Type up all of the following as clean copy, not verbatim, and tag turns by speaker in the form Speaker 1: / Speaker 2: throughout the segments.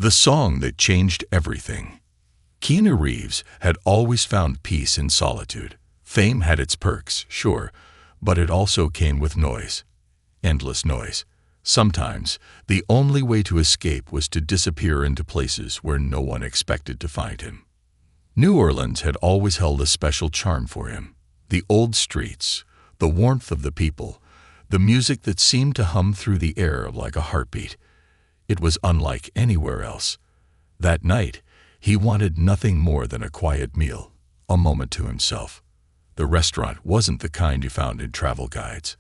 Speaker 1: The song that changed everything. Keanu Reeves had always found peace in solitude. Fame had its perks, sure, but it also came with noise. Endless noise. Sometimes, the only way to escape was to disappear into places where no one expected to find him. New Orleans had always held a special charm for him. The old streets, the warmth of the people, the music that seemed to hum through the air like a heartbeat. It was unlike anywhere else. That night, he wanted nothing more than a quiet meal, a moment to himself. The restaurant wasn't the kind you found in travel guides.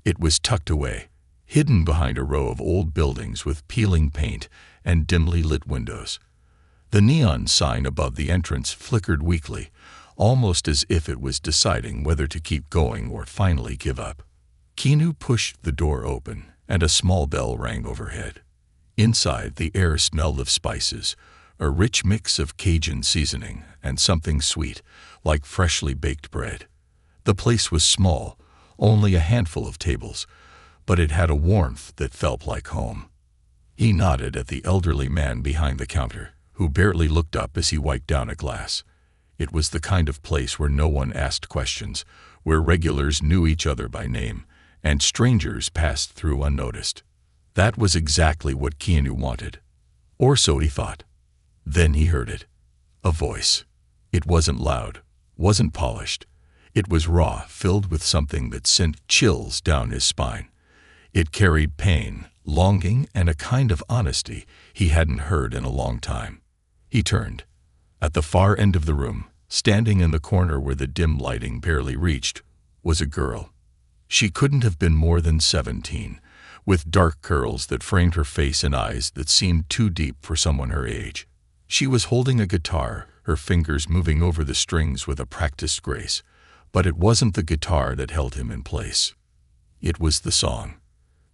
Speaker 1: It was tucked away, hidden behind a row of old buildings with peeling paint and dimly lit windows. The neon sign above the entrance flickered weakly, almost as if it was deciding whether to keep going or finally give up. Keanu pushed the door open, and a small bell rang overhead. Inside, the air smelled of spices, a rich mix of Cajun seasoning and something sweet, like freshly baked bread. The place was small, only a handful of tables, but it had a warmth that felt like home. He nodded at the elderly man behind the counter, who barely looked up as he wiped down a glass. It was the kind of place where no one asked questions, where regulars knew each other by name, and strangers passed through unnoticed. That was exactly what Keanu wanted. Or so he thought. Then he heard it. A voice. It wasn't loud, wasn't polished. It was raw, filled with something that sent chills down his spine. It carried pain, longing, and a kind of honesty he hadn't heard in a long time. He turned. At the far end of the room, standing in the corner where the dim lighting barely reached, was a girl. She couldn't have been more than 17, with dark curls that framed her face and eyes that seemed too deep for someone her age. She was holding a guitar, her fingers moving over the strings with a practiced grace, but it wasn't the guitar that held him in place. It was the song.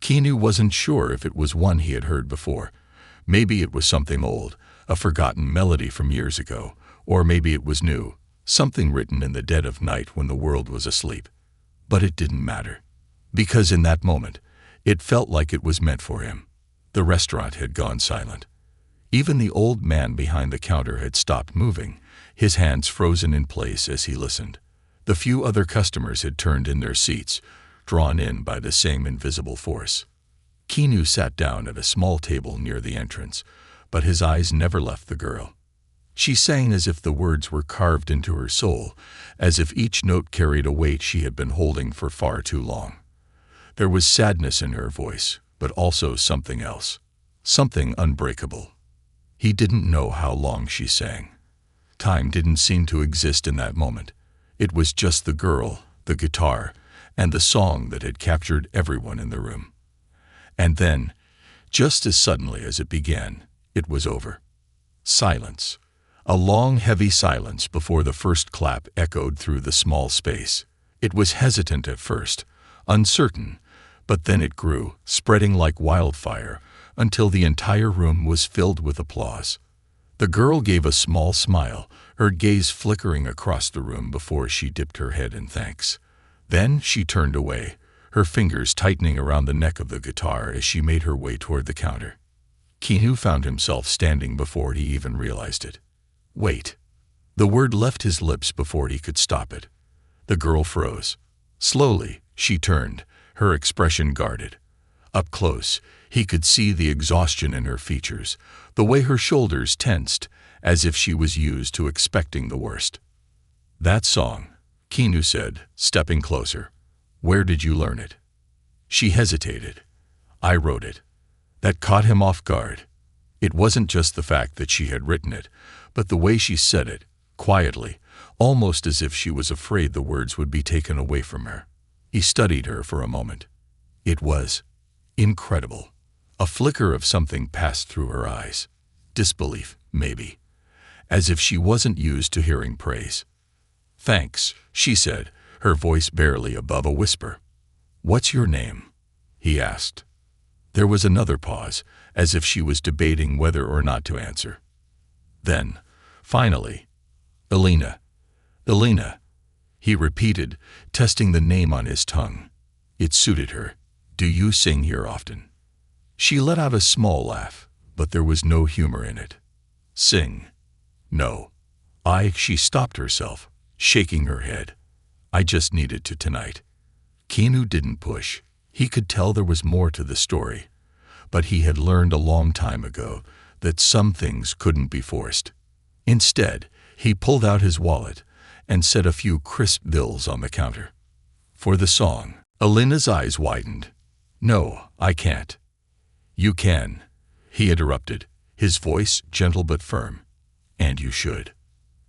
Speaker 1: Keanu wasn't sure if it was one he had heard before. Maybe it was something old, a forgotten melody from years ago, or maybe it was new, something written in the dead of night when the world was asleep. But it didn't matter, because in that moment, it felt like it was meant for him. The restaurant had gone silent. Even the old man behind the counter had stopped moving, his hands frozen in place as he listened. The few other customers had turned in their seats, drawn in by the same invisible force. Keanu sat down at a small table near the entrance, but his eyes never left the girl. She sang as if the words were carved into her soul, as if each note carried a weight she had been holding for far too long. There was sadness in her voice, but also something else, something unbreakable. He didn't know how long she sang. Time didn't seem to exist in that moment. It was just the girl, the guitar, and the song that had captured everyone in the room. And then, just as suddenly as it began, it was over. Silence. A long, heavy silence before the first clap echoed through the small space. It was hesitant at first, uncertain, but then it grew, spreading like wildfire, until the entire room was filled with applause. The girl gave a small smile, her gaze flickering across the room before she dipped her head in thanks. Then she turned away, her fingers tightening around the neck of the guitar as she made her way toward the counter. Keanu found himself standing before he even realized it. Wait. The word left his lips before he could stop it. The girl froze. Slowly, she turned, her expression guarded. Up close, he could see the exhaustion in her features, the way her shoulders tensed, as if she was used to expecting the worst. That song, Keanu said, stepping closer. Where did you learn it? She hesitated. I wrote it. That caught him off guard. It wasn't just the fact that she had written it, but the way she said it, quietly, almost as if she was afraid the words would be taken away from her. He studied her for a moment. It was incredible. A flicker of something passed through her eyes. Disbelief, maybe. As if she wasn't used to hearing praise. Thanks, she said, her voice barely above a whisper. What's your name? He asked. There was another pause, as if she was debating whether or not to answer. Then, finally, Elena. Elena, he repeated, testing the name on his tongue. It suited her. Do you sing here often? She let out a small laugh, but there was no humor in it. Sing. No. She stopped herself, shaking her head. I just needed to tonight. Keanu didn't push. He could tell there was more to the story. But he had learned a long time ago that some things couldn't be forced. Instead, he pulled out his wallet and set a few crisp bills on the counter. For the song, Alina's eyes widened. No, I can't. You can, he interrupted, his voice gentle but firm. And you should.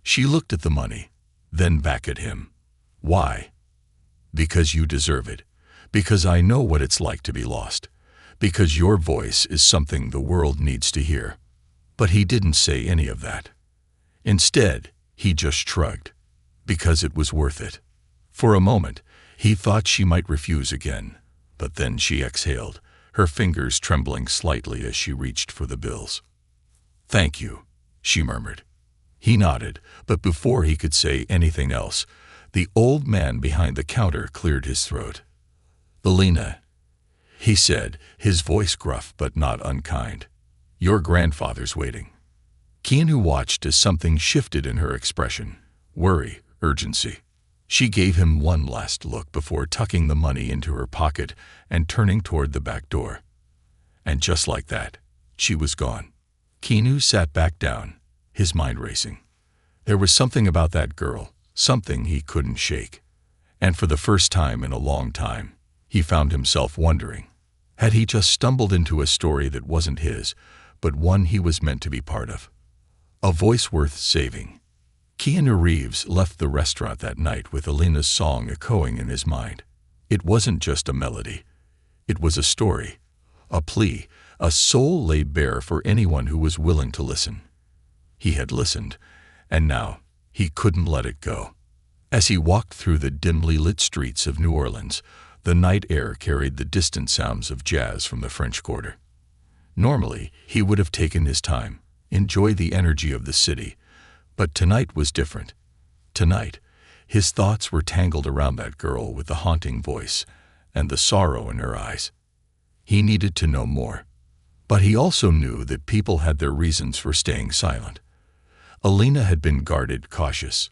Speaker 1: She looked at the money, then back at him. Why? Because you deserve it. Because I know what it's like to be lost. Because your voice is something the world needs to hear. But he didn't say any of that. Instead, he just shrugged. Because it was worth it. For a moment, he thought she might refuse again. But then she exhaled, her fingers trembling slightly as she reached for the bills. Thank you, she murmured. He nodded, but before he could say anything else, the old man behind the counter cleared his throat. Alina, he said, his voice gruff but not unkind. Your grandfather's waiting. Keanu watched as something shifted in her expression. Worry, urgency. She gave him one last look before tucking the money into her pocket and turning toward the back door. And just like that, she was gone. Keanu sat back down, his mind racing. There was something about that girl, something he couldn't shake. And for the first time in a long time, he found himself wondering, had he just stumbled into a story that wasn't his, but one he was meant to be part of? A voice worth saving. Keanu Reeves left the restaurant that night with Alina's song echoing in his mind. It wasn't just a melody. It was a story, a plea, a soul laid bare for anyone who was willing to listen. He had listened, and now he couldn't let it go. As he walked through the dimly lit streets of New Orleans, the night air carried the distant sounds of jazz from the French Quarter. Normally, he would have taken his time, enjoyed the energy of the city, but tonight was different. Tonight, his thoughts were tangled around that girl with the haunting voice and the sorrow in her eyes. He needed to know more. But he also knew that people had their reasons for staying silent. Alina had been guarded, cautious.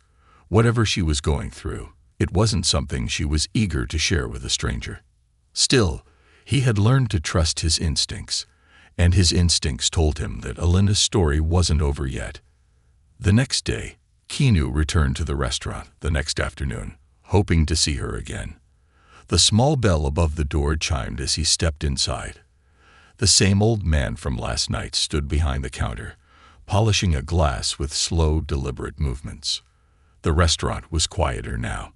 Speaker 1: Whatever she was going through, it wasn't something she was eager to share with a stranger. Still, he had learned to trust his instincts, and his instincts told him that Alina's story wasn't over yet. The next day, Keanu returned to the restaurant the next afternoon, hoping to see her again. The small bell above the door chimed as he stepped inside. The same old man from last night stood behind the counter, polishing a glass with slow, deliberate movements. The restaurant was quieter now.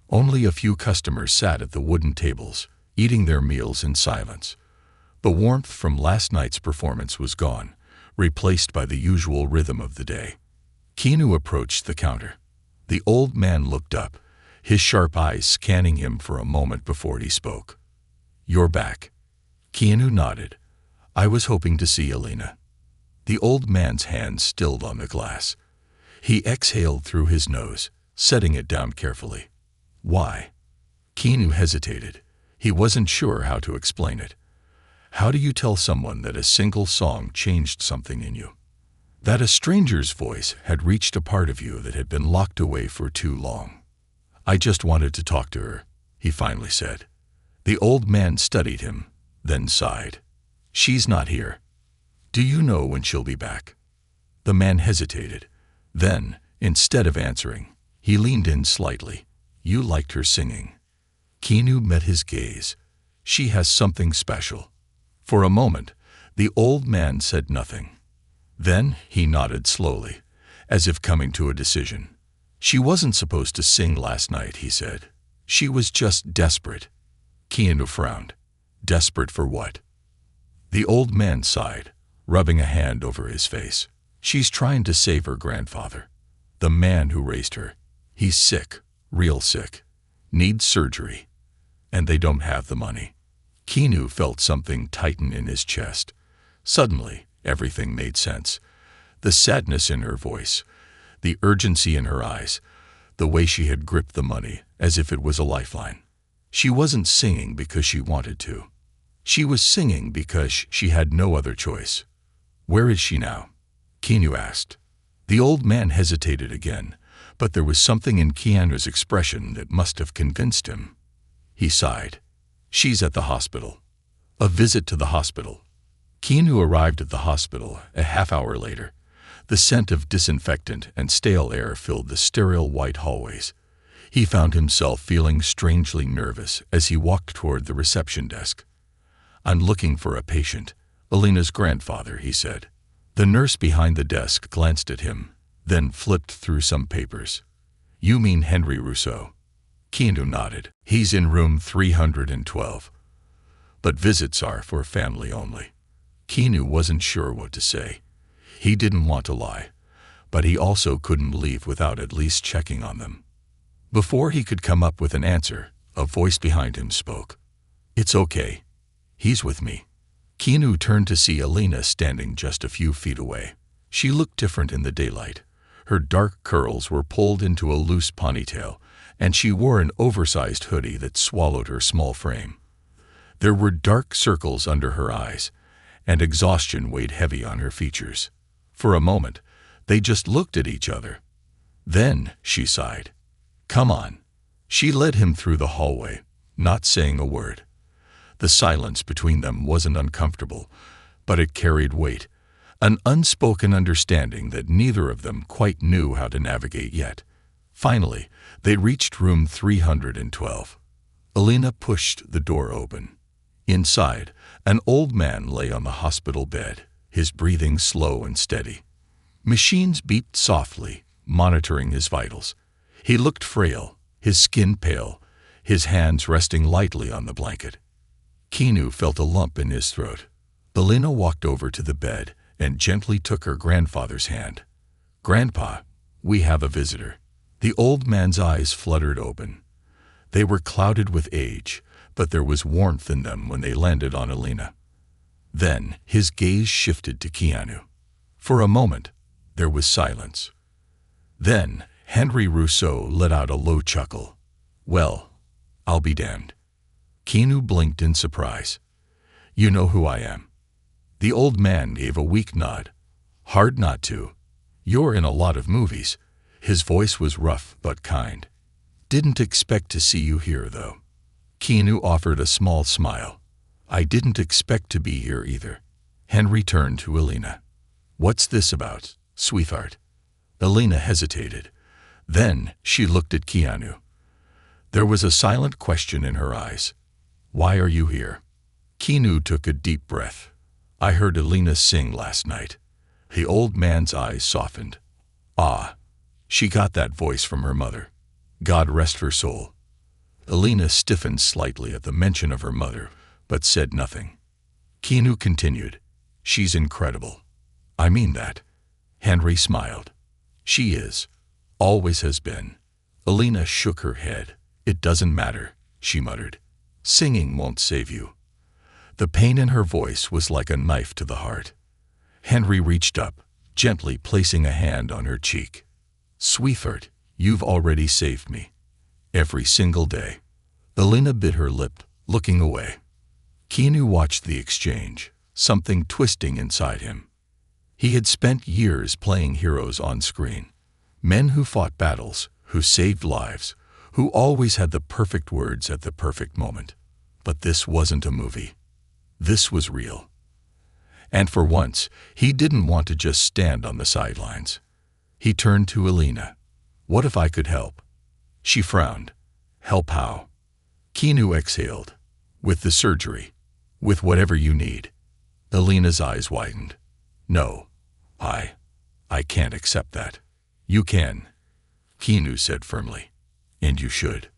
Speaker 1: Only a few customers sat at the wooden tables, eating their meals in silence. The warmth from last night's performance was gone, replaced by the usual rhythm of the day. Keanu approached the counter. The old man looked up, his sharp eyes scanning him for a moment before he spoke. You're back. Keanu nodded. I was hoping to see Alina. The old man's hand stilled on the glass. He exhaled through his nose, setting it down carefully. Why? Keanu hesitated. He wasn't sure how to explain it. How do you tell someone that a single song changed something in you? That a stranger's voice had reached a part of you that had been locked away for too long? I just wanted to talk to her, he finally said. The old man studied him, then sighed. She's not here. Do you know when she'll be back? The man hesitated. Then, instead of answering, he leaned in slightly. You liked her singing. Keanu met his gaze. She has something special. For a moment, the old man said nothing. Then he nodded slowly, as if coming to a decision. She wasn't supposed to sing last night, he said. She was just desperate. Keanu frowned. Desperate for what? The old man sighed, rubbing a hand over his face. She's trying to save her grandfather, the man who raised her. He's sick, real sick, needs surgery, and they don't have the money. Keanu felt something tighten in his chest. Suddenly, everything made sense. The sadness in her voice, the urgency in her eyes, the way she had gripped the money as if it was a lifeline. She wasn't singing because she wanted to. She was singing because she had no other choice. Where is she now? Keanu asked. The old man hesitated again, but there was something in Keanu's expression that must have convinced him. He sighed. She's at the hospital. A visit to the hospital. Keanu arrived at the hospital a half-hour later. The scent of disinfectant and stale air filled the sterile white hallways. He found himself feeling strangely nervous as he walked toward the reception desk. "I'm looking for a patient, Alina's grandfather," he said. The nurse behind the desk glanced at him, then flipped through some papers. "You mean Henry Rousseau?" Keanu nodded. "He's in room 312. But visits are for family only." Keanu wasn't sure what to say. He didn't want to lie, but he also couldn't leave without at least checking on them. Before he could come up with an answer, a voice behind him spoke. "It's okay. He's with me." Keanu turned to see Alina standing just a few feet away. She looked different in the daylight. Her dark curls were pulled into a loose ponytail, and she wore an oversized hoodie that swallowed her small frame. There were dark circles under her eyes, and exhaustion weighed heavy on her features. For a moment, they just looked at each other. Then she sighed. "Come on." She led him through the hallway, not saying a word. The silence between them wasn't uncomfortable, but it carried weight, an unspoken understanding that neither of them quite knew how to navigate yet. Finally, they reached room 312. Alina pushed the door open. Inside, an old man lay on the hospital bed, his breathing slow and steady. Machines beeped softly, monitoring his vitals. He looked frail, his skin pale, his hands resting lightly on the blanket. Keanu felt a lump in his throat. Alina walked over to the bed and gently took her grandfather's hand. "Grandpa, we have a visitor." The old man's eyes fluttered open. They were clouded with age, but there was warmth in them when they landed on Alina. Then his gaze shifted to Keanu. For a moment, there was silence. Then Henry Rousseau let out a low chuckle. "Well, I'll be damned." Keanu blinked in surprise. "You know who I am." The old man gave a weak nod. "Hard not to. You're in a lot of movies." His voice was rough but kind. "Didn't expect to see you here, though." Keanu offered a small smile. "I didn't expect to be here either." Henry turned to Alina. "What's this about, sweetheart?" Alina hesitated. Then she looked at Keanu. There was a silent question in her eyes. "Why are you here?" Keanu took a deep breath. "I heard Alina sing last night." The old man's eyes softened. "Ah, she got that voice from her mother. God rest her soul." Alina stiffened slightly at the mention of her mother, but said nothing. Keanu continued. "She's incredible." "I mean that." Henry smiled. "She is. Always has been." Alina shook her head. "It doesn't matter," she muttered. "Singing won't save you." The pain in her voice was like a knife to the heart. Henry reached up, gently placing a hand on her cheek. "Sweetheart, you've already saved me. Every single day." Alina bit her lip, looking away. Keanu watched the exchange, something twisting inside him. He had spent years playing heroes on screen. Men who fought battles, who saved lives, who always had the perfect words at the perfect moment. But this wasn't a movie. This was real. And for once, he didn't want to just stand on the sidelines. He turned to Alina. "What if I could help?" She frowned. "Help how?" Keanu exhaled. "With the surgery. With whatever you need." Alina's eyes widened. "No. I can't accept that." "You can," Keanu said firmly. "And you should."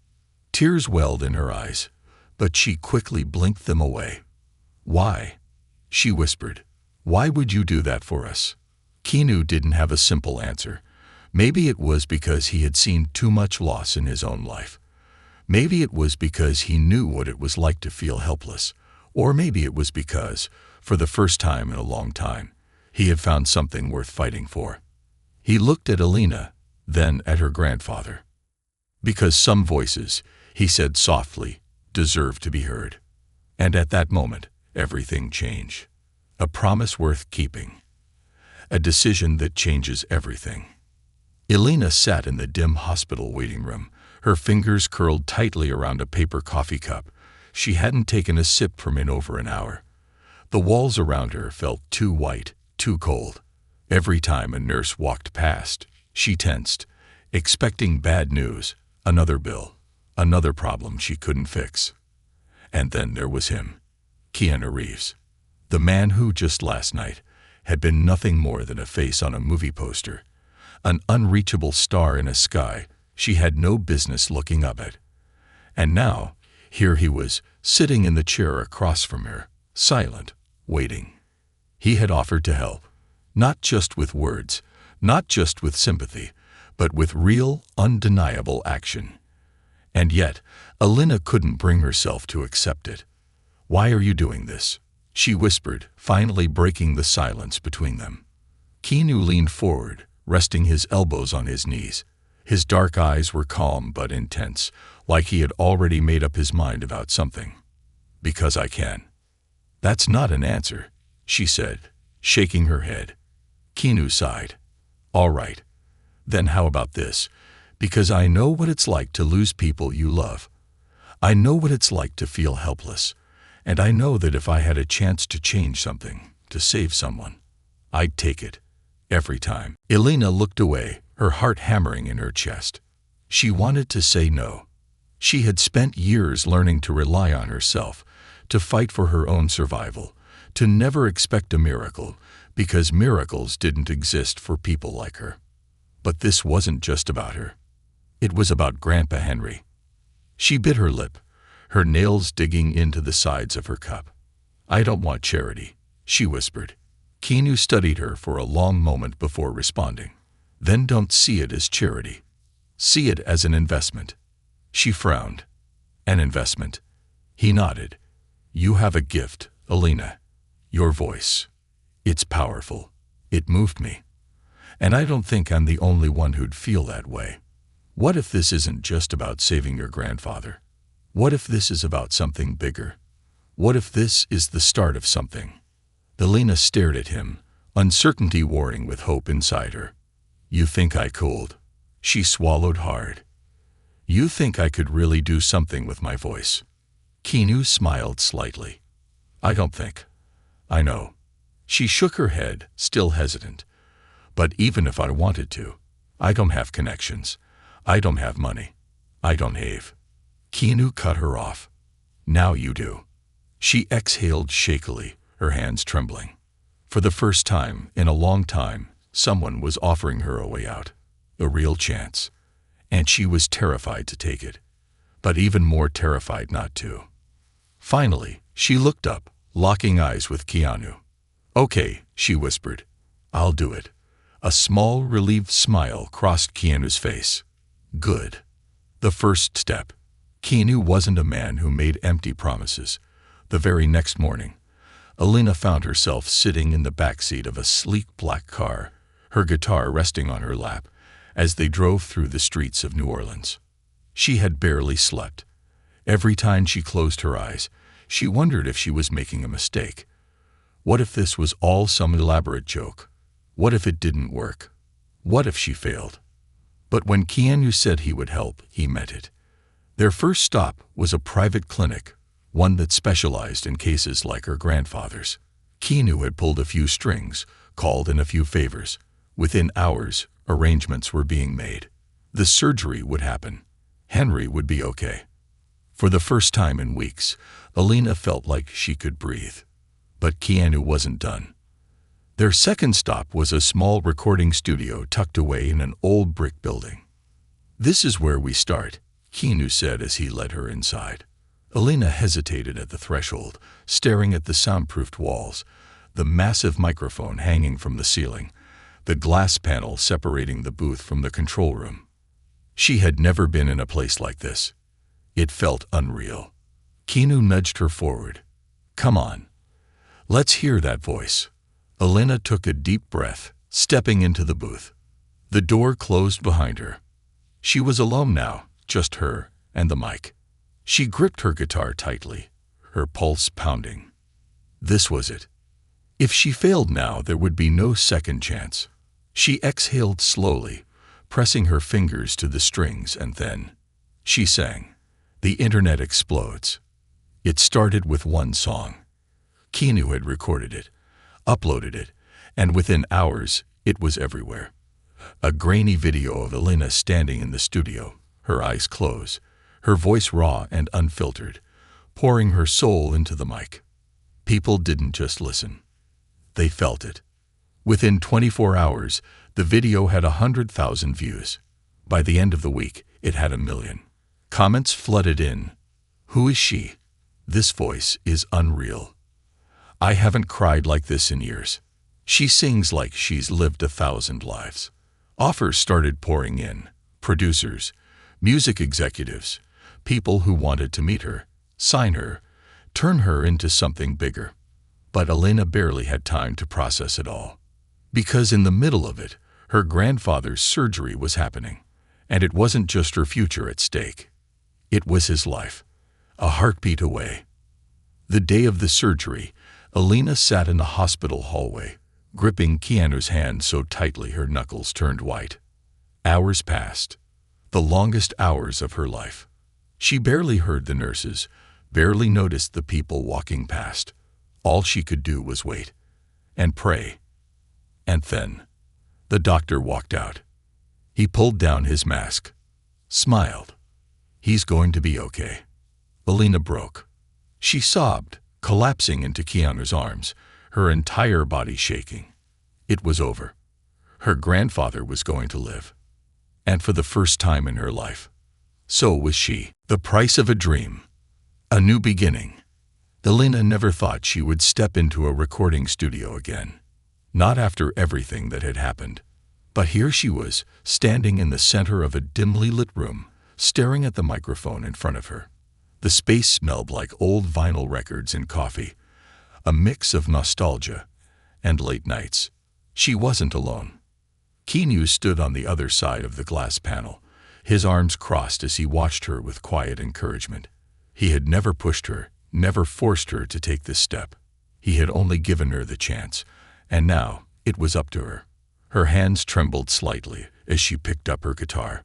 Speaker 1: Tears welled in her eyes, but she quickly blinked them away. "Why?" she whispered. "Why would you do that for us?" Keanu didn't have a simple answer. Maybe it was because he had seen too much loss in his own life. Maybe it was because he knew what it was like to feel helpless. Or maybe it was because, for the first time in a long time, he had found something worth fighting for. He looked at Alina, then at her grandfather. "Because some voices," he said softly, "deserve to be heard." And at that moment, everything changed. A promise worth keeping. a decision that changes everything. Elena sat in the dim hospital waiting room, her fingers curled tightly around a paper coffee cup. She hadn't taken a sip from it over an hour. The walls around her felt too white, too cold. Every time a nurse walked past, she tensed, expecting bad news, another bill, another problem she couldn't fix. And then there was him, Keanu Reeves, the man who just last night had been nothing more than a face on a movie poster, an unreachable star in a sky she had no business looking up at. And now, here he was, sitting in the chair across from her, silent, waiting. He had offered to help, not just with words, not just with sympathy, but with real, undeniable action. And yet, Elena couldn't bring herself to accept it. "Why are you doing this?" she whispered, finally breaking the silence between them. Keanu leaned forward, resting his elbows on his knees. His dark eyes were calm but intense, like he had already made up his mind about something. "Because I can." "That's not an answer," she said, shaking her head. Keanu sighed. "All right. Then how about this? Because I know what it's like to lose people you love. I know what it's like to feel helpless. And I know that if I had a chance to change something, to save someone, I'd take it. Every time." Elena looked away, her heart hammering in her chest. She wanted to say no. She had spent years learning to rely on herself, to fight for her own survival, to never expect a miracle, because miracles didn't exist for people like her. But this wasn't just about her. It was about Grandpa Henry. She bit her lip, her nails digging into the sides of her cup. "I don't want charity," she whispered. Keanu studied her for a long moment before responding. "Then don't see it as charity. See it as an investment." She frowned. "An investment?" He nodded. "You have a gift, Elena. Your voice. It's powerful. It moved me. And I don't think I'm the only one who'd feel that way. What if this isn't just about saving your grandfather? What if this is about something bigger? What if this is the start of something?" Elena stared at him, uncertainty warring with hope inside her. "You think I could?" She swallowed hard. "You think I could really do something with my voice?" Keanu smiled slightly. "I don't think. I know." She shook her head, still hesitant. "But even if I wanted to, I don't have connections. I don't have money. I don't have." Keanu cut her off. "Now you do." She exhaled shakily, her hands trembling. For the first time in a long time, someone was offering her a way out, a real chance. And she was terrified to take it, but even more terrified not to. Finally, she looked up, locking eyes with Keanu. "Okay," she whispered. "I'll do it." A small, relieved smile crossed Keanu's face. "Good." The first step. Keanu wasn't a man who made empty promises. The very next morning, Elena found herself sitting in the back seat of a sleek black car, her guitar resting on her lap, as they drove through the streets of New Orleans. She had barely slept. Every time she closed her eyes, she wondered if she was making a mistake. What if this was all some elaborate joke? What if it didn't work? What if she failed? But when Keanu said he would help, he meant it. Their first stop was a private clinic, one that specialized in cases like her grandfather's. Keanu had pulled a few strings, called in a few favors. Within hours, arrangements were being made. The surgery would happen. Henry would be okay. For the first time in weeks, Elena felt like she could breathe. But Keanu wasn't done. Their second stop was a small recording studio tucked away in an old brick building. "This is where we start," Keanu said as he led her inside. Elena hesitated at the threshold, staring at the soundproofed walls, the massive microphone hanging from the ceiling, the glass panel separating the booth from the control room. She had never been in a place like this. It felt unreal. Keanu nudged her forward. "Come on. Let's hear that voice." Elena took a deep breath, stepping into the booth. The door closed behind her. She was alone now, just her and the mic. She gripped her guitar tightly, her pulse pounding. This was it. If she failed now, there would be no second chance. She exhaled slowly, pressing her fingers to the strings, and then she sang. The internet explodes. It started with one song. Keanu had recorded it, uploaded it, and within hours, it was everywhere. A grainy video of Alina standing in the studio, her eyes closed, her voice raw and unfiltered, pouring her soul into the mic. People didn't just listen. They felt it. Within 24 hours, the video had 100,000 views. By the end of the week, it had 1 million. Comments flooded in. Who is she? This voice is unreal. I haven't cried like this in years. She sings like she's lived 1,000 lives. Offers started pouring in. Producers, music executives, people who wanted to meet her, sign her, turn her into something bigger. But Alina barely had time to process it all. Because in the middle of it, her grandfather's surgery was happening. And it wasn't just her future at stake. It was his life, a heartbeat away. The day of the surgery, Alina sat in the hospital hallway, gripping Keanu's hand so tightly her knuckles turned white. Hours passed, the longest hours of her life. She barely heard the nurses, barely noticed the people walking past. All she could do was wait and pray. And then, the doctor walked out. He pulled down his mask, smiled. He's going to be okay. Alina broke. She sobbed, collapsing into Keanu's arms, her entire body shaking. It was over. Her grandfather was going to live. And for the first time in her life, so was she. The price of a dream. A new beginning. Alina never thought she would step into a recording studio again. Not after everything that had happened. But here she was, standing in the center of a dimly lit room, staring at the microphone in front of her. The space smelled like old vinyl records and coffee, a mix of nostalgia and late nights. She wasn't alone. Keanu stood on the other side of the glass panel, his arms crossed as he watched her with quiet encouragement. He had never pushed her, never forced her to take this step. He had only given her the chance, and now it was up to her. Her hands trembled slightly as she picked up her guitar.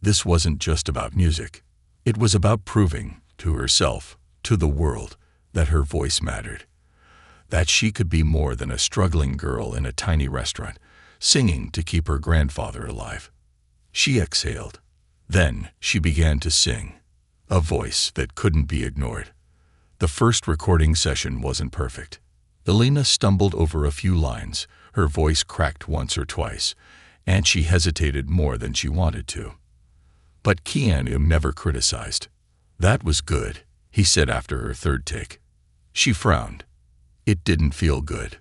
Speaker 1: This wasn't just about music. It was about proving to herself, to the world, that her voice mattered. That she could be more than a struggling girl in a tiny restaurant, singing to keep her grandfather alive. She exhaled. Then she began to sing, a voice that couldn't be ignored. The first recording session wasn't perfect. Alina stumbled over a few lines, her voice cracked once or twice, and she hesitated more than she wanted to. But Keanu never criticized. That was good, he said after her third take. She frowned. It didn't feel good.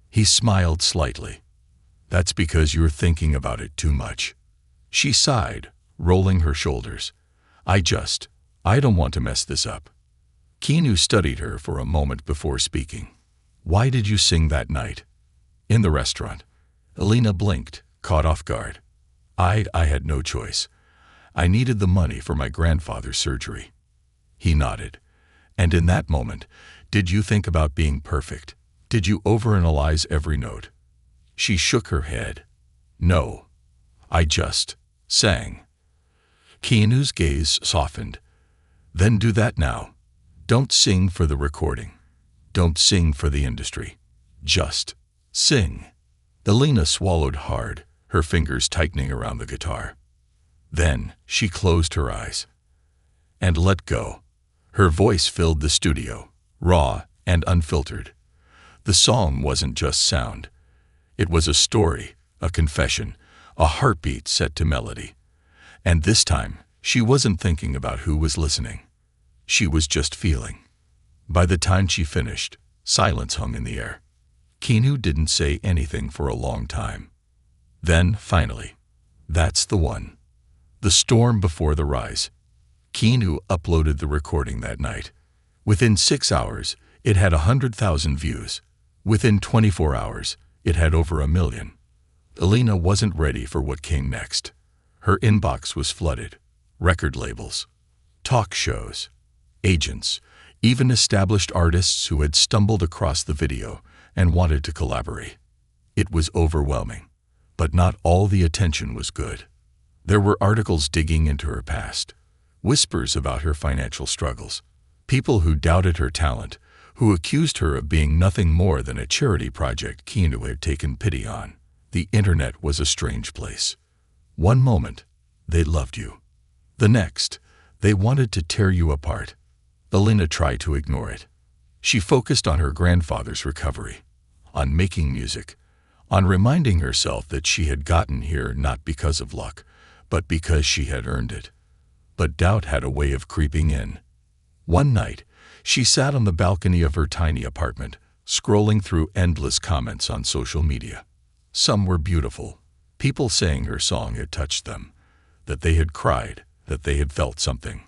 Speaker 1: He smiled slightly. That's because you're thinking about it too much. She sighed, rolling her shoulders. I don't want to mess this up. Keanu studied her for a moment before speaking. Why did you sing that night? In the restaurant. Alina blinked, caught off guard. I had no choice. I needed the money for my grandfather's surgery. He nodded. And in that moment, did you think about being perfect? Did you overanalyze every note? She shook her head. No. I just sang. Keanu's gaze softened. Then do that now. Don't sing for the recording. Don't sing for the industry. Just sing. Alina swallowed hard, her fingers tightening around the guitar. Then she closed her eyes and let go. Her voice filled the studio, raw and unfiltered. The song wasn't just sound. It was a story, a confession, a heartbeat set to melody. And this time, she wasn't thinking about who was listening. She was just feeling. By the time she finished, silence hung in the air. Keanu didn't say anything for a long time. Then, finally, that's the one. The storm before the rise. Keanu uploaded the recording that night. Within 6 hours, it had 100,000 views. Within 24 hours, it had over 1 million. Alina wasn't ready for what came next. Her inbox was flooded. Record labels, talk shows, agents, even established artists who had stumbled across the video and wanted to collaborate. It was overwhelming, but not all the attention was good. There were articles digging into her past, whispers about her financial struggles, people who doubted her talent, who accused her of being nothing more than a charity project Keanu had taken pity on. The internet was a strange place. One moment, they loved you. The next, they wanted to tear you apart. Elena tried to ignore it. She focused on her grandfather's recovery, on making music, on reminding herself that she had gotten here not because of luck, but because she had earned it. But doubt had a way of creeping in. One night, she sat on the balcony of her tiny apartment, scrolling through endless comments on social media. Some were beautiful, people saying her song had touched them, that they had cried, that they had felt something.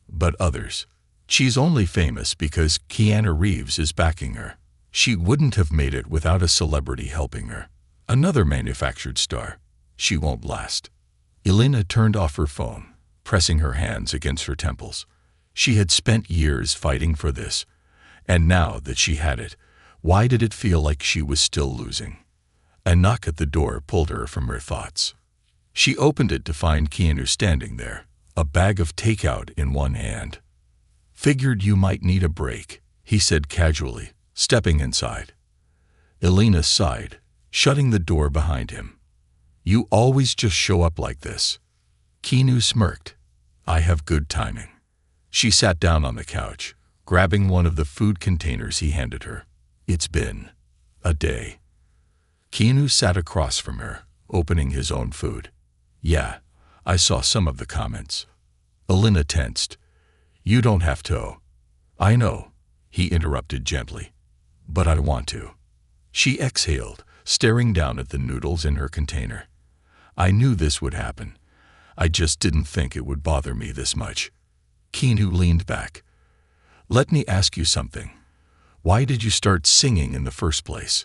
Speaker 1: But others, she's only famous because KeanuReeves is backing her. She wouldn't have made it without a celebrity helping her. Another manufactured star. She won't last. Elena turned off her phone, pressing her hands against her temples. She had spent years fighting for this, and now that she had it, why did it feel like she was still losing? A knock at the door pulled her from her thoughts. She opened it to find Keanu standing there, a bag of takeout in one hand. "Figured you might need a break," he said casually, stepping inside. Elena sighed, shutting the door behind him. "You always just show up like this." Keanu smirked. "I have good timing." She sat down on the couch, grabbing one of the food containers he handed her. "It's been a day." Keanu sat across from her, opening his own food. "Yeah, I saw some of the comments." Elena tensed. "You don't have to." "I know," he interrupted gently, "but I want to." She exhaled, staring down at the noodles in her container. "I knew this would happen. I just didn't think it would bother me this much." Keanu leaned back. "Let me ask you something. Why did you start singing in the first place?"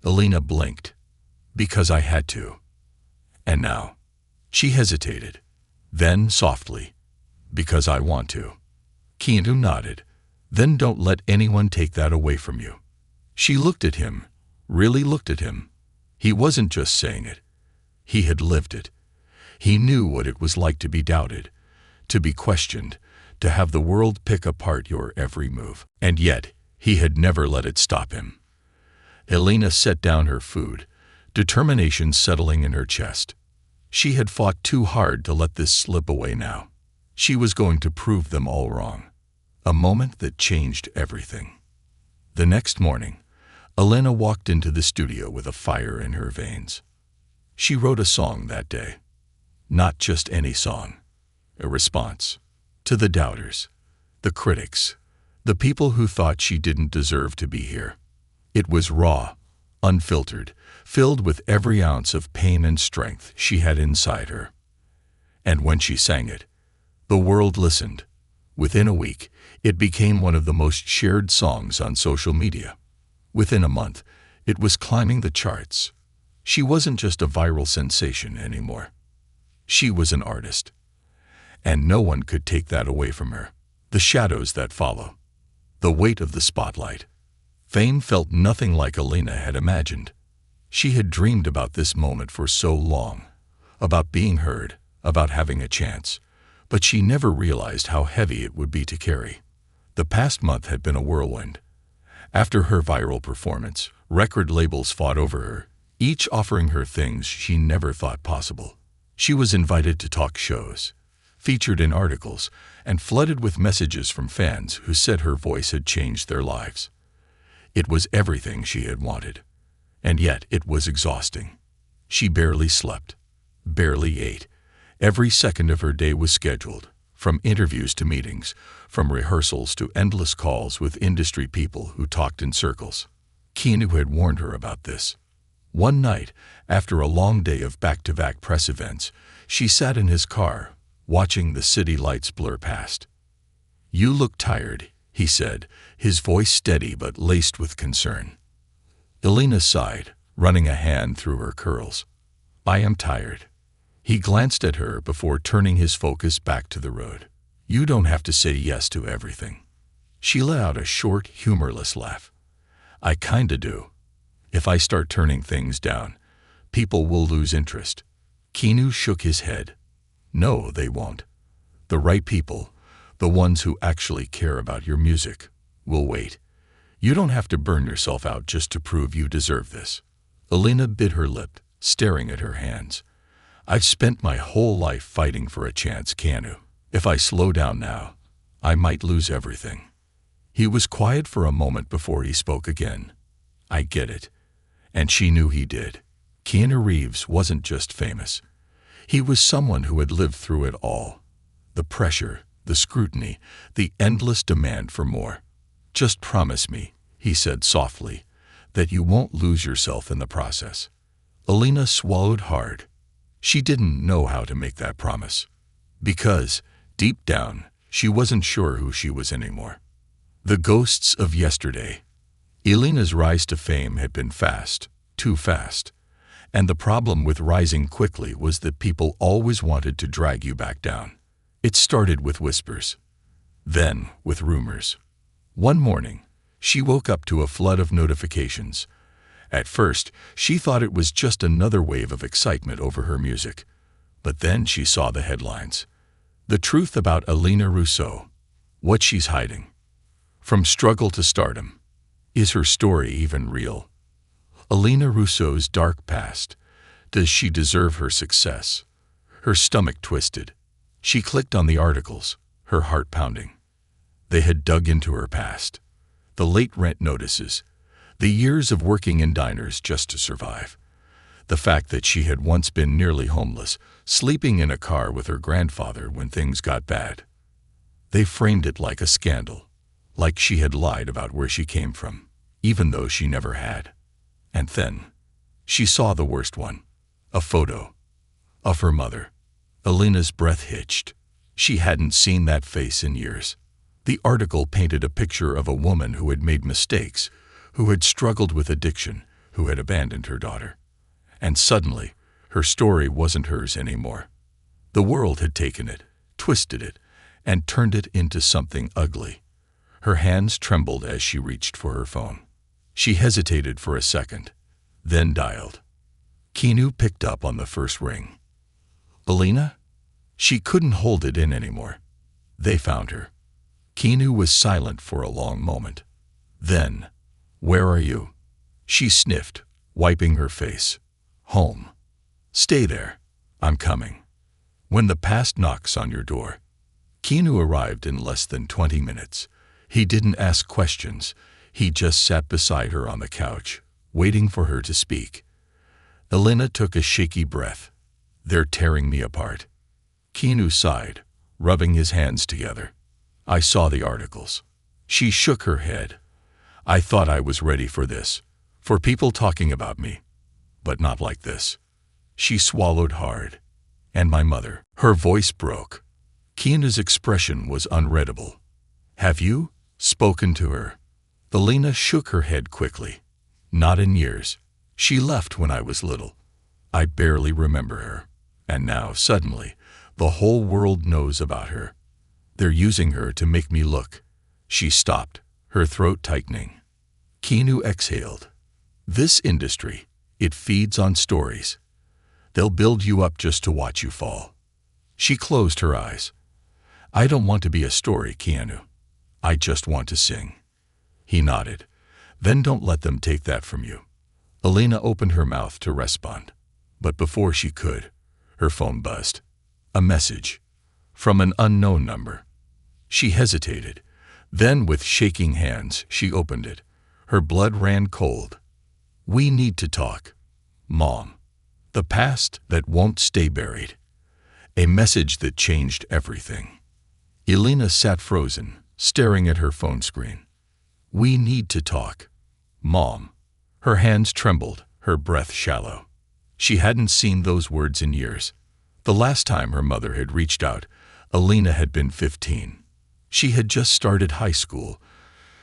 Speaker 1: Elena blinked. "Because I had to." "And now?" She hesitated. Then, softly, "Because I want to." Keanu nodded. "Then don't let anyone take that away from you." She looked at him, really looked at him. He wasn't just saying it. He had lived it. He knew what it was like to be doubted, to be questioned, to have the world pick apart your every move. And yet, he had never let it stop him. Elena set down her food, determination settling in her chest. She had fought too hard to let this slip away now. She was going to prove them all wrong. A moment that changed everything. The next morning, Elena walked into the studio with a fire in her veins. She wrote a song that day. Not just any song. A response to the doubters, the critics, the people who thought she didn't deserve to be here. It was raw, unfiltered, filled with every ounce of pain and strength she had inside her. And when she sang it, the world listened. Within a week, it became one of the most shared songs on social media. Within a month, it was climbing the charts. She wasn't just a viral sensation anymore. She was an artist. And no one could take that away from her. The shadows that follow. The weight of the spotlight. Fame felt nothing like Elena had imagined. She had dreamed about this moment for so long, about being heard, about having a chance, but she never realized how heavy it would be to carry. The past month had been a whirlwind. After her viral performance, record labels fought over her, each offering her things she never thought possible. She was invited to talk shows, featured in articles, and flooded with messages from fans who said her voice had changed their lives. It was everything she had wanted, and yet it was exhausting. She barely slept, barely ate. Every second of her day was scheduled, from interviews to meetings, from rehearsals to endless calls with industry people who talked in circles. Keanu had warned her about this. One night, after a long day of back-to-back press events, she sat in his car, watching the city lights blur past. "You look tired," he said, his voice steady but laced with concern. Elena sighed, running a hand through her curls. "I am tired." He glanced at her before turning his focus back to the road. "You don't have to say yes to everything." She let out a short, humorless laugh. "I kinda do." If I start turning things down, people will lose interest. Keanu shook his head. No, they won't. The right people, the ones who actually care about your music, will wait. You don't have to burn yourself out just to prove you deserve this. Alina bit her lip, staring at her hands. I've spent my whole life fighting for a chance, Keanu. If I slow down now, I might lose everything. He was quiet for a moment before he spoke again. I get it. And she knew he did. Keanu Reeves wasn't just famous. He was someone who had lived through it all. The pressure, the scrutiny, the endless demand for more. Just promise me, he said softly, that you won't lose yourself in the process. Alina swallowed hard. She didn't know how to make that promise. Because, deep down, she wasn't sure who she was anymore. The ghosts of yesterday. Alina's rise to fame had been fast, too fast. And the problem with rising quickly was that people always wanted to drag you back down. It started with whispers. Then with rumors. One morning, she woke up to a flood of notifications. At first, she thought it was just another wave of excitement over her music. But then she saw the headlines. The truth about Alina Rousseau. What she's hiding. From struggle to stardom. Is her story even real? Alina Rousseau's dark past. Does she deserve her success? Her stomach twisted. She clicked on the articles, her heart pounding. They had dug into her past. The late rent notices. The years of working in diners just to survive. The fact that she had once been nearly homeless, sleeping in a car with her grandfather when things got bad. They framed it like a scandal, like she had lied about where she came from, even though she never had. And then, she saw the worst one, a photo of her mother. Alina's breath hitched. She hadn't seen that face in years. The article painted a picture of a woman who had made mistakes, who had struggled with addiction, who had abandoned her daughter. And suddenly, her story wasn't hers anymore. The world had taken it, twisted it, and turned it into something ugly. Her hands trembled as she reached for her phone. She hesitated for a second, then dialed. Keanu picked up on the first ring. Alina? She couldn't hold it in anymore. They found her. Keanu was silent for a long moment. Then, where are you? She sniffed, wiping her face. Home. Stay there. I'm coming. When the past knocks on your door. Keanu arrived in less than 20 minutes. He didn't ask questions. He just sat beside her on the couch, waiting for her to speak. Alina took a shaky breath. They're tearing me apart. Keanu sighed, rubbing his hands together. I saw the articles. She shook her head. I thought I was ready for this, for people talking about me, but not like this. She swallowed hard. And my mother. Her voice broke. Keanu's expression was unreadable. Have you spoken to her? Alina shook her head quickly. Not in years. She left when I was little. I barely remember her. And now, suddenly, the whole world knows about her. They're using her to make me look. She stopped, her throat tightening. Keanu exhaled. This industry, it feeds on stories. They'll build you up just to watch you fall. She closed her eyes. I don't want to be a story, Keanu. I just want to sing. He nodded. Then don't let them take that from you. Alina opened her mouth to respond. But before she could, her phone buzzed. A message. From an unknown number. She hesitated. Then, with shaking hands, she opened it. Her blood ran cold. We need to talk. Mom. The past that won't stay buried. A message that changed everything. Alina sat frozen, staring at her phone screen. We need to talk. Mom. Her hands trembled, her breath shallow. She hadn't seen those words in years. The last time her mother had reached out, Alina had been 15. She had just started high school,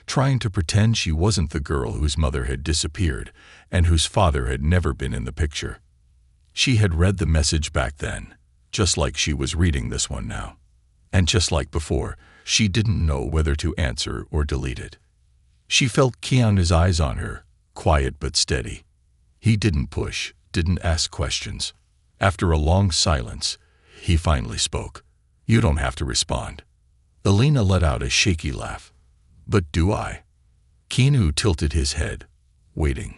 Speaker 1: trying to pretend she wasn't the girl whose mother had disappeared and whose father had never been in the picture. She had read the message back then, just like she was reading this one now. And just like before, she didn't know whether to answer or delete it. She felt Keanu's eyes on her, quiet but steady. He didn't push, didn't ask questions. After a long silence, he finally spoke. "You don't have to respond." Alina let out a shaky laugh. "But do I?" Keanu tilted his head, waiting.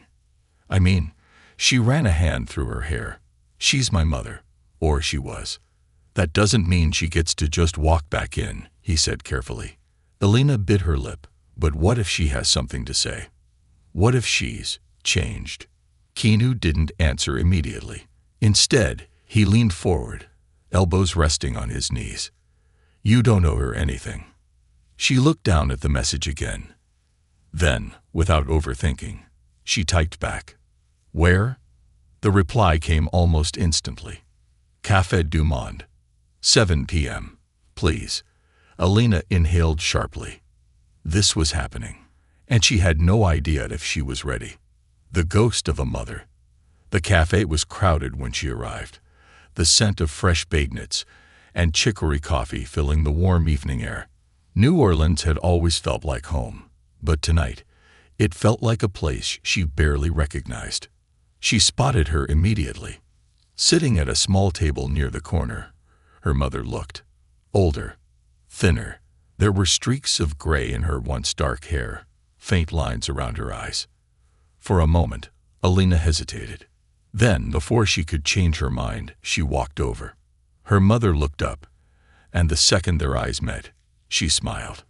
Speaker 1: "I mean," she ran a hand through her hair. "She's my mother, or she was. That doesn't mean she gets to just walk back in," he said carefully. Alina bit her lip. But what if she has something to say? What if she's changed? Keanu didn't answer immediately. Instead, he leaned forward, elbows resting on his knees. "You don't owe her anything." She looked down at the message again. Then, without overthinking, she typed back, "Where?" The reply came almost instantly. "Café du Monde. 7 p.m. Please." Alina inhaled sharply. This was happening, and she had no idea if she was ready. The ghost of a mother. The cafe was crowded when she arrived, the scent of fresh bagnettes and chicory coffee filling the warm evening air. New Orleans had always felt like home, but tonight, it felt like a place she barely recognized. She spotted her immediately. Sitting at a small table near the corner, her mother looked older, thinner. There were streaks of gray in her once dark hair, faint lines around her eyes. For a moment, Alina hesitated. Then, before she could change her mind, she walked over. Her mother looked up, and the second their eyes met, she smiled.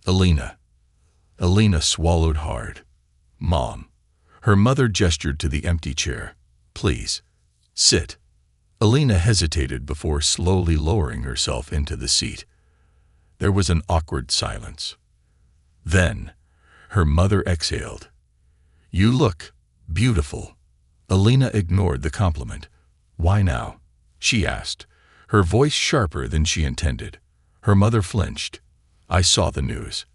Speaker 1: "Alina." Alina swallowed hard. "Mom." Her mother gestured to the empty chair. "Please, sit." Alina hesitated before slowly lowering herself into the seat. There was an awkward silence. Then, her mother exhaled. "You look beautiful." Alina ignored the compliment. "Why now?" she asked, her voice sharper than she intended. Her mother flinched. "I saw the news.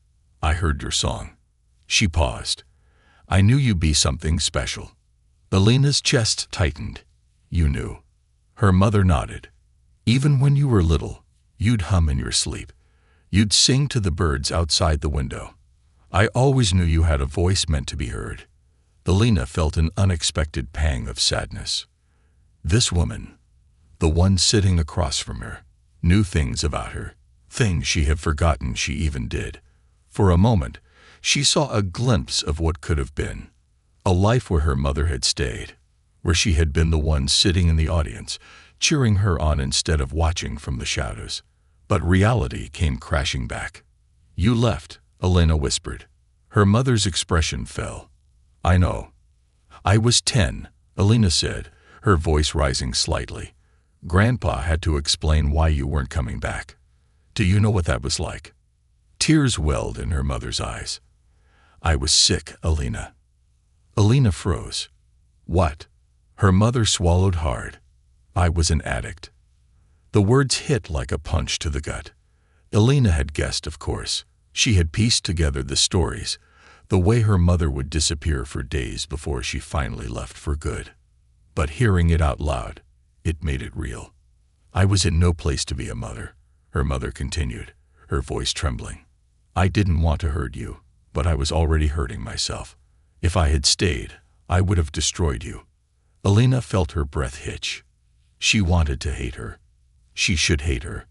Speaker 1: I heard your song." She paused. "I knew you'd be something special." Alina's chest tightened. "You knew." Her mother nodded. "Even when you were little, you'd hum in your sleep. You'd sing to the birds outside the window. I always knew you had a voice meant to be heard." Alina felt an unexpected pang of sadness. This woman, the one sitting across from her, knew things about her, things she had forgotten she even did. For a moment, she saw a glimpse of what could have been. A life where her mother had stayed, where she had been the one sitting in the audience, cheering her on instead of watching from the shadows. But reality came crashing back. "You left," Alina whispered. Her mother's expression fell. "I know." "I was 10, Alina said, her voice rising slightly. "Grandpa had to explain why you weren't coming back. Do you know what that was like?" Tears welled in her mother's eyes. "I was sick, Alina." Alina froze. "What?" Her mother swallowed hard. "I was an addict." The words hit like a punch to the gut. Alina had guessed, of course. She had pieced together the stories, the way her mother would disappear for days before she finally left for good. But hearing it out loud, it made it real. "I was in no place to be a mother," her mother continued, her voice trembling. "I didn't want to hurt you, but I was already hurting myself. If I had stayed, I would have destroyed you." Alina felt her breath hitch. She wanted to hate her. She should hate her.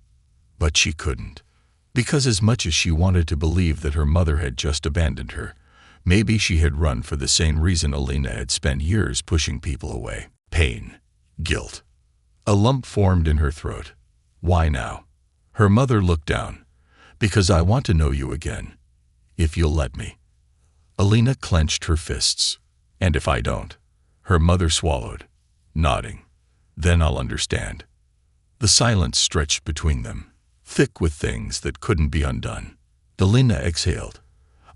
Speaker 1: But she couldn't. Because as much as she wanted to believe that her mother had just abandoned her, maybe she had run for the same reason Alina had spent years pushing people away. Pain. Guilt. A lump formed in her throat. "Why now?" Her mother looked down. "Because I want to know you again. If you'll let me." Alina clenched her fists. "And if I don't?" Her mother swallowed, nodding. "Then I'll understand." The silence stretched between them, thick with things that couldn't be undone. Alina exhaled.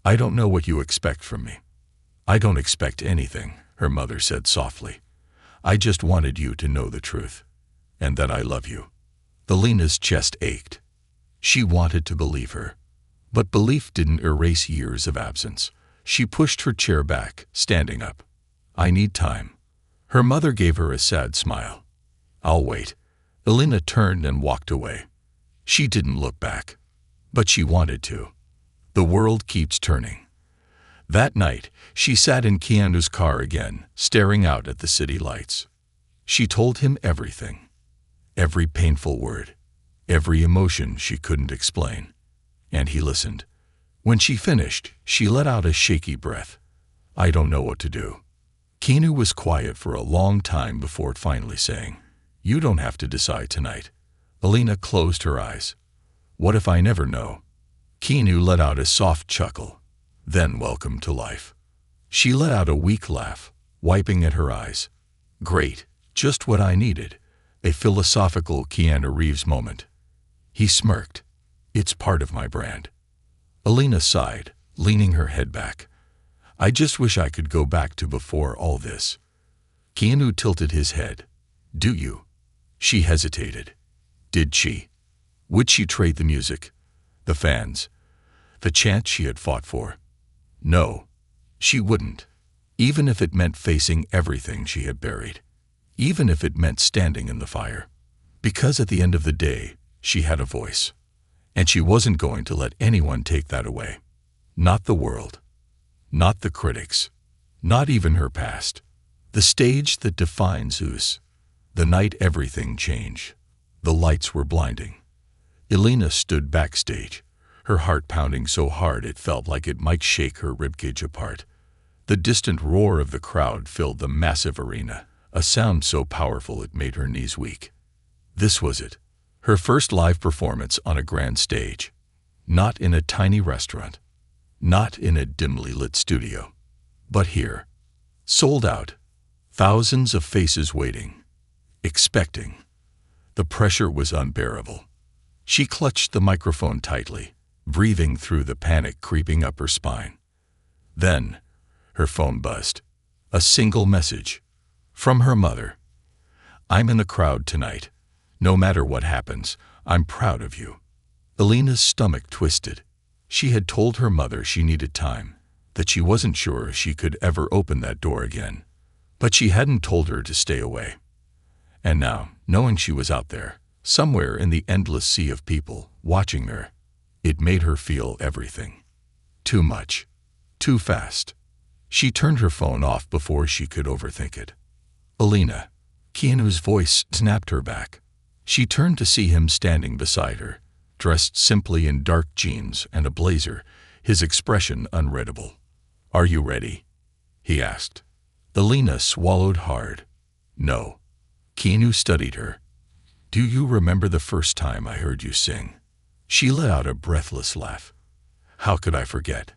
Speaker 1: "I don't know what you expect from me." "I don't expect anything," her mother said softly. "I just wanted you to know the truth, and that I love you." Alina's chest ached. She wanted to believe her. But belief didn't erase years of absence. She pushed her chair back, standing up. "I need time." Her mother gave her a sad smile. "I'll wait." Alina turned and walked away. She didn't look back, but she wanted to. The world keeps turning. That night, she sat in Keanu's car again, staring out at the city lights. She told him everything, every painful word, every emotion she couldn't explain. And he listened. When she finished, she let out a shaky breath. "I don't know what to do." Keanu was quiet for a long time before finally saying, "You don't have to decide tonight." Alina closed her eyes. "What if I never know?" Keanu let out a soft chuckle. "Then welcome to life." She let out a weak laugh, wiping at her eyes. "Great, just what I needed." A philosophical Keanu Reeves moment. He smirked. "It's part of my brand." Alina sighed, leaning her head back. "I just wish I could go back to before all this." Keanu tilted his head. "Do you?" She hesitated. Did she? Would she trade the music, the fans, the chance she had fought for? No, she wouldn't. Even if it meant facing everything she had buried. Even if it meant standing in the fire. Because at the end of the day, she had a voice. And she wasn't going to let anyone take that away. Not the world. Not the critics. Not even her past. The stage that defines us. The night everything changed. The lights were blinding. Alina stood backstage, her heart pounding so hard it felt like it might shake her ribcage apart. The distant roar of the crowd filled the massive arena, a sound so powerful it made her knees weak. This was it. Her first live performance on a grand stage. Not in a tiny restaurant. Not in a dimly lit studio. But here. Sold out. Thousands of faces waiting. Expecting. The pressure was unbearable. She clutched the microphone tightly, breathing through the panic creeping up her spine. Then, her phone buzzed. A single message. From her mother. "I'm in the crowd tonight. No matter what happens, I'm proud of you." Alina's stomach twisted. She had told her mother she needed time, that she wasn't sure she could ever open that door again. But she hadn't told her to stay away. And now, knowing she was out there, somewhere in the endless sea of people, watching her, it made her feel everything. Too much. Too fast. She turned her phone off before she could overthink it. "Alina." Keanu's voice snapped her back. She turned to see him standing beside her, dressed simply in dark jeans and a blazer, his expression unreadable. "Are you ready?" he asked. Alina swallowed hard. "No." Keanu studied her. "Do you remember the first time I heard you sing?" She let out a breathless laugh. "How could I forget?"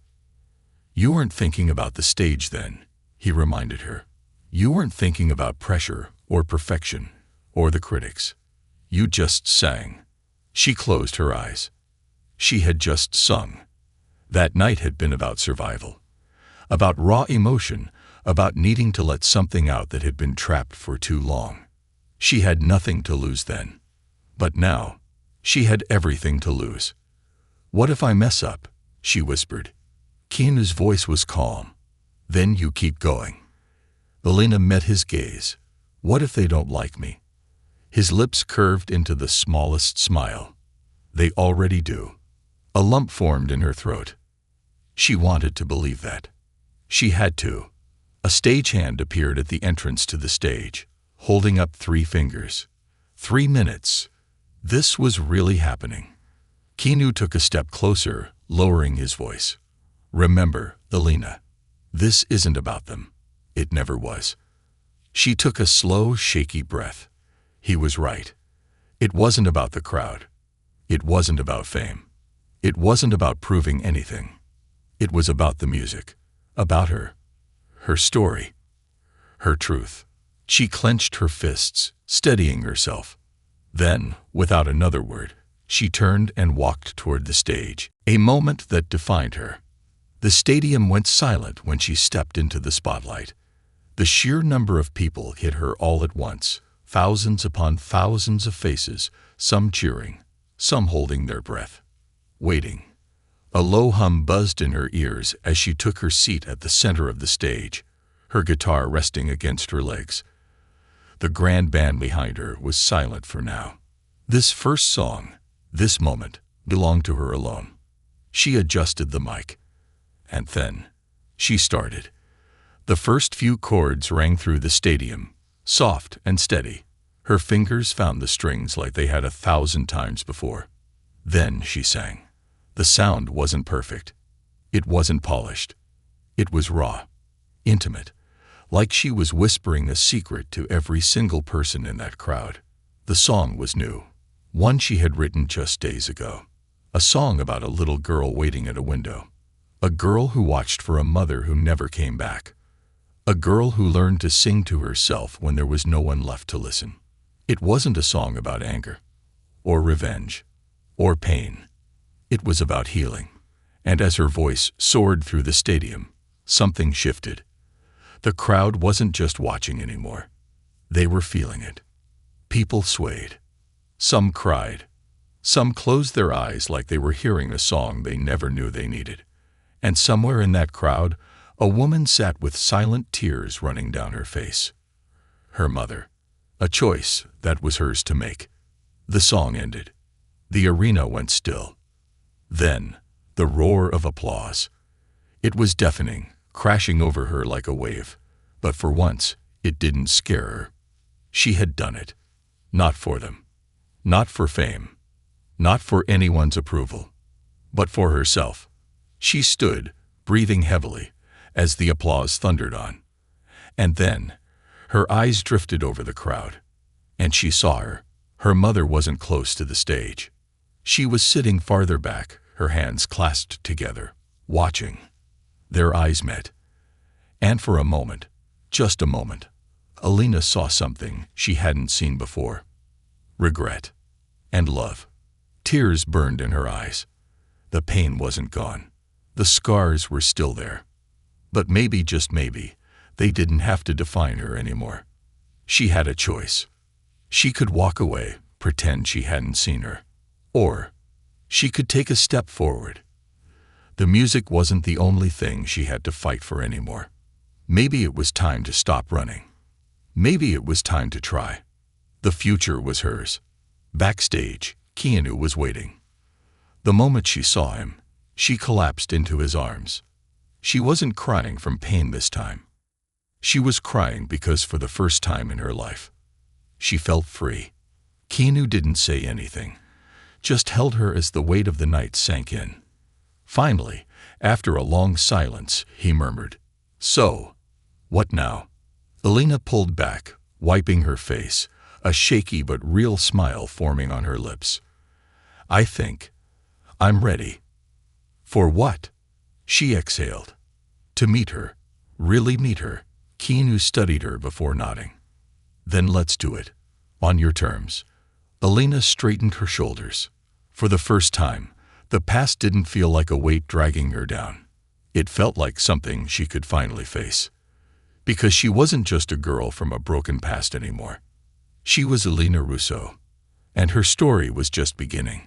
Speaker 1: "You weren't thinking about the stage then," he reminded her. "You weren't thinking about pressure or perfection or the critics. You just sang." She closed her eyes. She had just sung. That night had been about survival. About raw emotion, about needing to let something out that had been trapped for too long. She had nothing to lose then. But now, she had everything to lose. "What if I mess up?" she whispered. Keanu's voice was calm. "Then you keep going." Alina met his gaze. "What if they don't like me?" His lips curved into the smallest smile. "They already do." A lump formed in her throat. She wanted to believe that. She had to. A stagehand appeared at the entrance to the stage, holding up 3 fingers. 3 minutes. This was really happening. Keanu took a step closer, lowering his voice. "Remember, Alina, this isn't about them. It never was." She took a slow, shaky breath. He was right. It wasn't about the crowd. It wasn't about fame. It wasn't about proving anything. It was about the music. About her. Her story. Her truth. She clenched her fists, steadying herself. Then, without another word, she turned and walked toward the stage, a moment that defined her. The stadium went silent when she stepped into the spotlight. The sheer number of people hit her all at once, thousands upon thousands of faces, some cheering, some holding their breath, waiting. A low hum buzzed in her ears as she took her seat at the center of the stage, her guitar resting against her legs. The grand band behind her was silent for now. This first song, this moment, belonged to her alone. She adjusted the mic. And then, She started. The first few chords rang through the stadium, soft and steady. Her fingers found the strings like they had 1,000 times before. Then she sang. The sound wasn't perfect. It wasn't polished. It was raw, intimate, like she was whispering a secret to every single person in that crowd. The song was new, one she had written just days ago. A song about a little girl waiting at a window. A girl who watched for a mother who never came back. A girl who learned to sing to herself when there was no one left to listen. It wasn't a song about anger, or revenge, or pain. It was about healing. And as her voice soared through the stadium, something shifted. The crowd wasn't just watching anymore. They were feeling it. People swayed. Some cried. Some closed their eyes like they were hearing a song they never knew they needed. And somewhere in that crowd, a woman sat with silent tears running down her face. Her mother. A choice that was hers to make. The song ended. The arena went still. Then, the roar of applause. It was deafening, crashing over her like a wave. But for once, it didn't scare her. She had done it. Not for them. Not for fame. Not for anyone's approval. But for herself. She stood, breathing heavily, as the applause thundered on. And then, her eyes drifted over the crowd. And she saw her. Her mother wasn't close to the stage. She was sitting farther back, her hands clasped together, watching. Their eyes met. And for a moment, just a moment, Alina saw something she hadn't seen before. Regret. And love. Tears burned in her eyes. The pain wasn't gone. The scars were still there. But maybe, just maybe, they didn't have to define her anymore. She had a choice. She could walk away, pretend she hadn't seen her. Or she could take a step forward. The music wasn't the only thing she had to fight for anymore. Maybe it was time to stop running. Maybe it was time to try. The future was hers. Backstage, Keanu was waiting. The moment she saw him, she collapsed into his arms. She wasn't crying from pain this time. She was crying because for the first time in her life, she felt free. Keanu didn't say anything, just held her as the weight of the night sank in. Finally, after a long silence, he murmured, "So, what now?" Alina pulled back, wiping her face, a shaky but real smile forming on her lips. "I think I'm ready." "For what?" She exhaled. "To meet her. Really meet her." Keanu studied her before nodding. "Then let's do it. On your terms." Alina straightened her shoulders. For the first time, the past didn't feel like a weight dragging her down. It felt like something she could finally face. Because she wasn't just a girl from a broken past anymore. She was Alina Russo. And her story was just beginning.